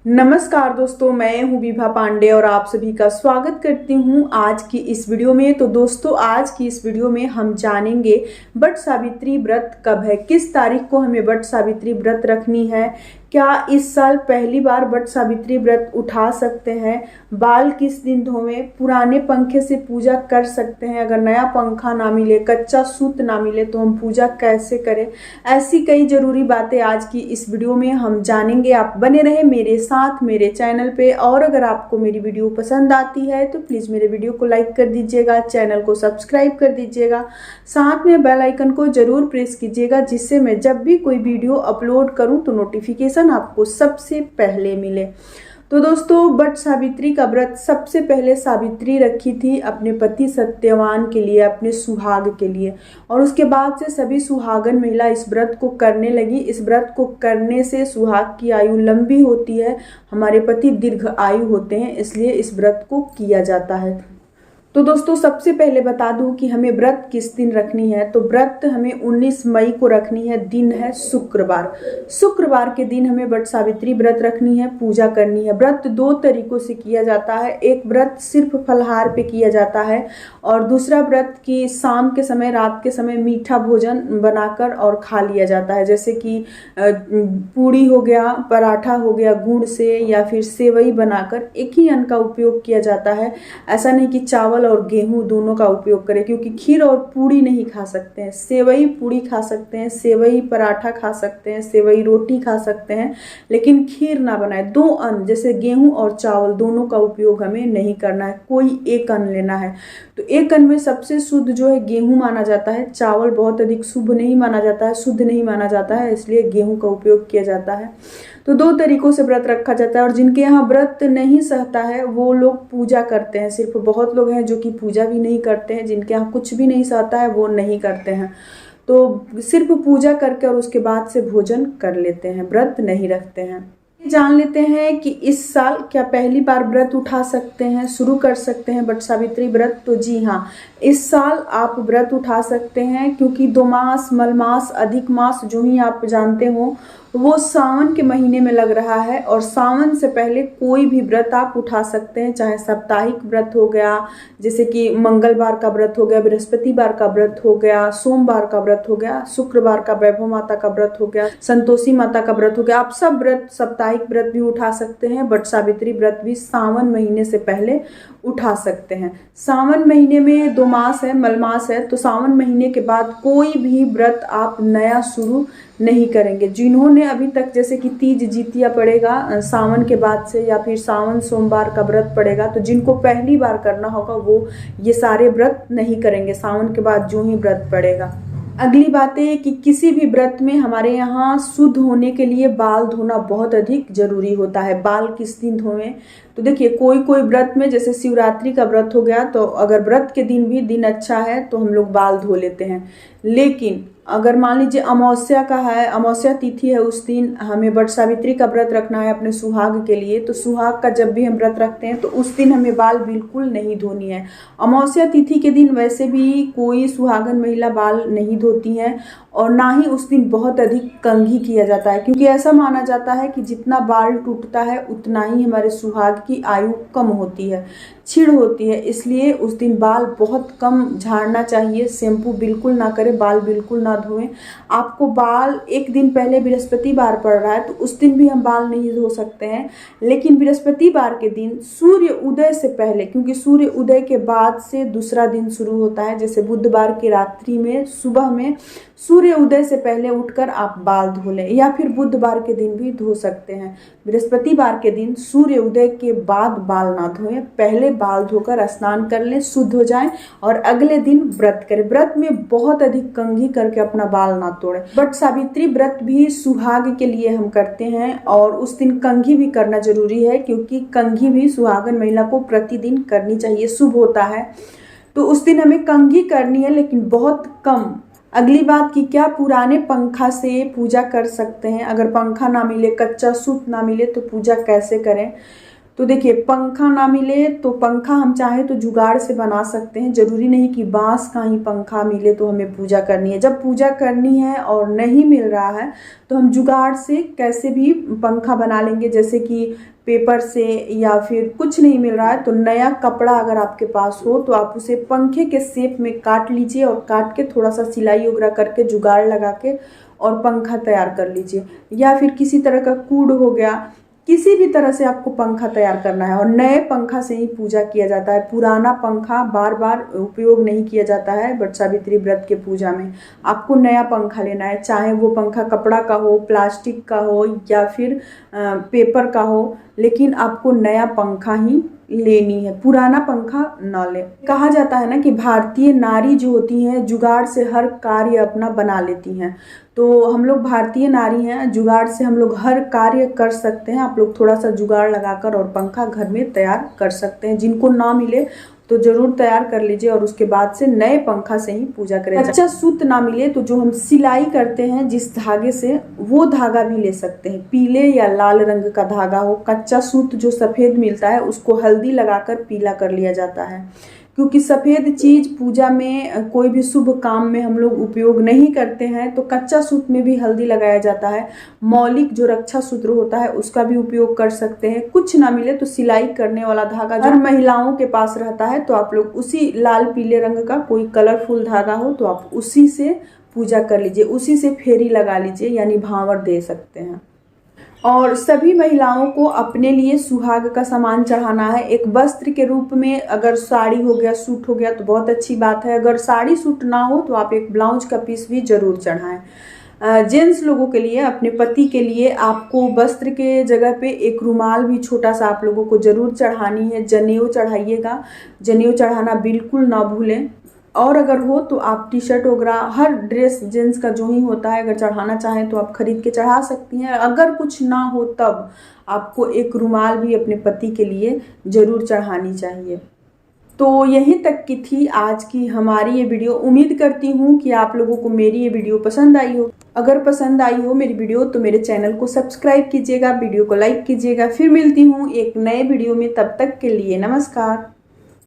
नमस्कार दोस्तों, मैं हूं विभा पांडे और आप सभी का स्वागत करती हूं आज की इस वीडियो में। तो दोस्तों, आज की इस वीडियो में हम जानेंगे वट सावित्री व्रत कब है, किस तारीख को हमें वट सावित्री व्रत रखनी है, क्या इस साल पहली बार वट सावित्री व्रत उठा सकते हैं, बाल किस दिन धोवें, पुराने पंखे से पूजा कर सकते हैं, अगर नया पंखा ना मिले, कच्चा सूत ना मिले तो हम पूजा कैसे करें। ऐसी कई जरूरी बातें आज की इस वीडियो में हम जानेंगे। आप बने रहे मेरे साथ मेरे चैनल पे, और अगर आपको मेरी वीडियो पसंद आती है तो प्लीज़ मेरे वीडियो को लाइक कर दीजिएगा, चैनल को सब्सक्राइब कर दीजिएगा, साथ में बेल आइकन को जरूर प्रेस कीजिएगा, जिससे मैं जब भी कोई वीडियो अपलोड करूं तो नोटिफिकेशन आपको सबसे पहले मिले। तो दोस्तों, वट सावित्री का व्रत सबसे पहले सावित्री रखी थी अपने पति सत्यवान के लिए, अपने सुहाग के लिए, और उसके बाद से सभी सुहागन महिला इस व्रत को करने लगी। इस व्रत को करने से सुहाग की आयु लंबी होती है, हमारे पति दीर्घ आयु होते हैं, इसलिए इस व्रत को किया जाता है। तो दोस्तों, सबसे पहले बता दूं कि हमें व्रत किस दिन रखनी है। तो व्रत हमें 19 मई को रखनी है, दिन है शुक्रवार। शुक्रवार के दिन हमें वट सावित्री व्रत रखनी है, पूजा करनी है। व्रत दो तरीकों से किया जाता है, एक व्रत सिर्फ फलाहार पे किया जाता है और दूसरा व्रत की शाम के समय, रात के समय मीठा भोजन बनाकर और खा लिया जाता है, जैसे कि पूड़ी हो गया, पराठा हो गया गुड़ से, या फिर सेवई बनाकर एक ही अन्न का उपयोग किया जाता है। ऐसा नहीं कि चावल और गेहूं दोनों का उपयोग करें, क्योंकि खीर और पूड़ी नहीं खा सकते हैं। सेवई पूड़ी खा सकते हैं, सेवई पराठा खा सकते हैं, सेवई रोटी खा सकते हैं, लेकिन खीर ना बनाए। दो अन्न जैसे गेहूं और चावल दोनों का उपयोग हमें नहीं करना है, कोई एक अन्न लेना है। तो एक अन्न में सबसे शुद्ध जो है गेहूं माना जाता है, चावल बहुत अधिक शुभ नहीं माना जाता है, शुद्ध नहीं माना जाता है, इसलिए गेहूं का उपयोग किया जाता है। तो दो तरीकों से व्रत रखा जाता है, और जिनके यहाँ व्रत नहीं सहता है वो लोग पूजा करते हैं। सिर्फ बहुत लोग हैं जो कि पूजा भी नहीं करते हैं, जिनके यहाँ कुछ भी नहीं सहता है वो नहीं करते हैं, तो सिर्फ पूजा करके और उसके बाद से भोजन कर लेते हैं, व्रत नहीं रखते हैं। जान लेते हैं कि इस साल क्या पहली बार व्रत उठा सकते हैं, शुरू कर सकते हैं वट सावित्री व्रत। तो जी हाँ, इस साल आप व्रत उठा सकते हैं, क्योंकि 2 मास, मलमास, अधिक मास जो ही आप जानते हो वो सावन के महीने में लग रहा है, और सावन से पहले कोई भी व्रत आप उठा सकते हैं, चाहे साप्ताहिक व्रत हो गया, जैसे कि मंगलवार का व्रत हो गया, बृहस्पतिवार का व्रत हो गया, सोमवार का व्रत हो गया, शुक्रवार का वैभव माता का व्रत हो गया, संतोषी माता का व्रत हो गया। आप सब व्रत, साप्ताहिक व्रत भी उठा सकते हैं, वट सावित्री व्रत भी सावन महीने से पहले उठा सकते हैं। सावन महीने में 2 मास है, मलमास है, तो सावन महीने के बाद कोई भी व्रत आप नया शुरू नहीं करेंगे। जिन्होंने अभी तक, जैसे कि तीज जितिया पड़ेगा सावन के बाद से, या फिर सावन सोमवार का व्रत पड़ेगा, तो जिनको पहली बार करना होगा वो ये सारे व्रत नहीं करेंगे सावन के बाद जो ही व्रत पड़ेगा। अगली बात है कि किसी भी व्रत में हमारे यहाँ शुद्ध होने के लिए बाल धोना बहुत अधिक जरूरी होता है। बाल किस दिन धोएं, तो देखिए, कोई कोई व्रत में, जैसे शिवरात्रि का व्रत हो गया, तो अगर व्रत के दिन भी दिन अच्छा है तो हम लोग बाल धो लेते हैं। लेकिन अगर मान लीजिए अमावस्या का है, अमावस्या तिथि है, उस दिन हमें वट सावित्री का व्रत रखना है अपने सुहाग के लिए, तो सुहाग का जब भी हम व्रत रखते हैं तो उस दिन हमें बाल बिल्कुल नहीं धोनी है। अमावस्या तिथि के दिन वैसे भी कोई सुहागन महिला बाल नहीं धोती हैं, और ना ही उस दिन बहुत अधिक कंघी किया जाता है, क्योंकि ऐसा माना जाता है कि जितना बाल टूटता है उतना ही हमारे सुहाग की आयु कम होती है, छीड़ होती है, इसलिए उस दिन बाल बहुत कम झाड़ना चाहिए। शैम्पू बिल्कुल ना करें, बाल बिल्कुल ना धोएं। आपको बाल एक दिन पहले बृहस्पतिवार पड़ रहा है तो उस दिन भी हम बाल नहीं धो सकते हैं, लेकिन बृहस्पतिवार के दिन सूर्य उदय से पहले, क्योंकि सूर्य उदय के बाद से दूसरा दिन शुरू होता है, जैसे बुधवार की रात्रि में, सुबह में सूर्य उदय से पहले उठकर आप बाल धो लें, या फिर बुधवार के दिन भी धो सकते हैं। बृहस्पतिवार के दिन सूर्य उदय के बाद बाल ना धोएं, पहले बाल धोकर स्नान कर लें, शुद्ध हो जाएं, और अगले दिन व्रत करें। व्रत में बहुत अधिक कंघी करके अपना बाल ना तोड़ें। वट सावित्री व्रत भी सुहाग के लिए हम करते हैं, और उस दिन कंघी भी करना जरूरी है, क्योंकि कंघी भी सुहागन महिला को प्रतिदिन करनी चाहिए, शुभ होता है। तो उस दिन हमें कंघी करनी है, लेकिन बहुत कम। अगली बात कि क्या पुराने पंखा से पूजा कर सकते हैं। अगर पंखा ना मिले, कच्चा सूत ना मिले, तो पूजा कैसे करें। तो देखिए, पंखा ना मिले तो पंखा हम चाहे तो जुगाड़ से बना सकते हैं। जरूरी नहीं कि बांस का ही पंखा मिले तो हमें पूजा करनी है। जब पूजा करनी है और नहीं मिल रहा है तो हम जुगाड़ से कैसे भी पंखा बना लेंगे, जैसे कि पेपर से, या फिर कुछ नहीं मिल रहा है तो नया कपड़ा अगर आपके पास हो तो आप उसे पंखे के शेप में काट लीजिए और काट के थोड़ा सा सिलाई वगैरह करके जुगाड़ लगा के और पंखा तैयार कर लीजिए। या फिर किसी तरह का कूड हो गया, किसी भी तरह से आपको पंखा तैयार करना है। और नए पंखा से ही पूजा किया जाता है। पुराना पंखा बार बार उपयोग नहीं किया जाता है। बट सावित्री व्रत के पूजा में आपको नया पंखा लेना है, चाहे वो पंखा कपड़ा का हो, प्लास्टिक का हो या फिर पेपर का हो, लेकिन आपको नया पंखा ही लेनी है, पुराना पंखा ना ले। कहा जाता है ना कि भारतीय नारी जो होती हैं जुगाड़ से हर कार्य अपना बना लेती हैं। तो हम लोग भारतीय नारी हैं, जुगाड़ से हम लोग हर कार्य कर सकते हैं। आप लोग थोड़ा सा जुगाड़ लगाकर और पंखा घर में तैयार कर सकते हैं। जिनको ना मिले तो जरूर तैयार कर लीजिए और उसके बाद से नए पंखा से ही पूजा करें। कच्चा सूत ना मिले तो जो हम सिलाई करते हैं जिस धागे से, वो धागा भी ले सकते हैं। पीले या लाल रंग का धागा हो। कच्चा सूत जो सफ़ेद मिलता है उसको हल्दी लगाकर पीला कर लिया जाता है, क्योंकि सफ़ेद चीज़ पूजा में, कोई भी शुभ काम में हम लोग उपयोग नहीं करते हैं। तो कच्चा सूत में भी हल्दी लगाया जाता है। मौलिक जो रक्षा सूत्र होता है उसका भी उपयोग कर सकते हैं। कुछ ना मिले तो सिलाई करने वाला धागा जो महिलाओं के पास रहता है तो आप लोग उसी लाल पीले रंग का कोई कलरफुल धागा हो तो आप उसी से पूजा कर लीजिए, उसी से फेरी लगा लीजिए, यानी भांवर दे सकते हैं। और सभी महिलाओं को अपने लिए सुहाग का सामान चढ़ाना है। एक वस्त्र के रूप में अगर साड़ी हो गया, सूट हो गया तो बहुत अच्छी बात है। अगर साड़ी सूट ना हो तो आप एक ब्लाउज का पीस भी जरूर चढ़ाएं। जेंट्स लोगों के लिए, अपने पति के लिए आपको वस्त्र के जगह पे एक रुमाल भी छोटा सा आप लोगों को जरूर चढ़ानी है। जनेऊ चढ़ाइएगा, जनेऊ चढ़ाना बिल्कुल ना भूलें। और अगर हो तो आप टी शर्ट वगैरह, हर ड्रेस जेंट्स का जो ही होता है, अगर चढ़ाना चाहें तो आप खरीद के चढ़ा सकती हैं। अगर कुछ ना हो तब आपको एक रुमाल भी अपने पति के लिए ज़रूर चढ़ानी चाहिए। तो यहीं तक की थी आज की हमारी ये वीडियो। उम्मीद करती हूँ कि आप लोगों को मेरी ये वीडियो पसंद आई हो। अगर पसंद आई हो मेरी वीडियो तो मेरे चैनल को सब्सक्राइब कीजिएगा, वीडियो को लाइक कीजिएगा। फिर मिलती हूँ एक नए वीडियो में, तब तक के लिए नमस्कार।